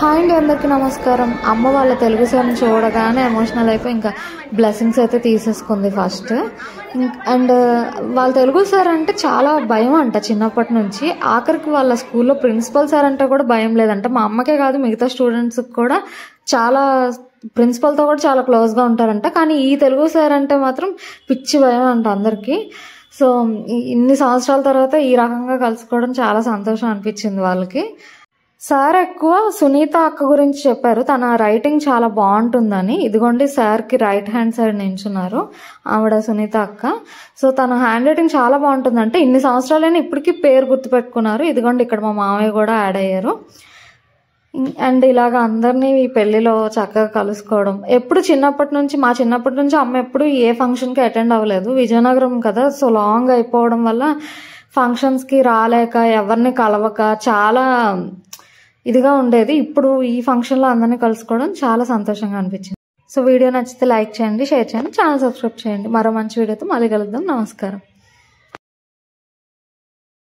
Hi అండి, అందరికీ నమస్కారం. అమ్మ వాళ్ళ తెలుగు సార్ని చూడగానే ఎమోషనల్ అయిపోయి ఇంకా బ్లెస్సింగ్స్ అయితే తీసేసుకుంది ఫస్ట్. అండ్ వాళ్ళ తెలుగు సార్ అంటే చాలా భయం అంట చిన్నప్పటి నుంచి. ఆఖరికి వాళ్ళ స్కూల్లో ప్రిన్సిపల్ సార్ అంటే కూడా భయం లేదంట. మా అమ్మకే కాదు మిగతా స్టూడెంట్స్కి కూడా చాలా ప్రిన్సిపల్తో కూడా చాలా క్లోజ్గా ఉంటారంట. కానీ ఈ తెలుగు సార్ అంటే మాత్రం పిచ్చి భయం అంట అందరికీ. సో ఇన్ని సంవత్సరాల తర్వాత ఈ రకంగా కలుసుకోవడం చాలా సంతోషం అనిపించింది వాళ్ళకి. సార్ ఎక్కువ సునీత అక్క గురించి చెప్పారు. తన రైటింగ్ చాలా బాగుంటుందని. ఇదిగోండి సార్కి రైట్ హ్యాండ్ సైడ్ నించున్నారు ఆవిడ సునీత అక్క. సో తన హ్యాండ్ రైటింగ్ చాలా బాగుంటుందంటే ఇన్ని సంవత్సరాలైనా ఇప్పటికీ పేరు గుర్తుపెట్టుకున్నారు. ఇదిగోండి ఇక్కడ మా మామయ్య కూడా యాడ్ అయ్యారు. అండ్ ఇలాగ అందరినీ ఈ పెళ్లిలో చక్కగా కలుసుకోవడం. ఎప్పుడు మా చిన్నప్పటి నుంచి అమ్మ ఎప్పుడు ఏ ఫంక్షన్కి అటెండ్ అవ్వలేదు. విజయనగరం కదా, సో లాంగ్ అయిపోవడం వల్ల ఫంక్షన్స్కి రాలేక ఎవరిని కలవక చాలా ఇదిగా ఉండేది. ఇప్పుడు ఈ ఫంక్షన్లో అందరినీ కలుసుకోవడం చాలా సంతోషంగా అనిపించింది. సో వీడియో నచ్చితే లైక్ చేయండి, షేర్ చేయండి, ఛానల్ సబ్స్క్రైబ్ చేయండి. మరో మంచి వీడియోతో మళ్ళీ కలుద్దాం. నమస్కారం.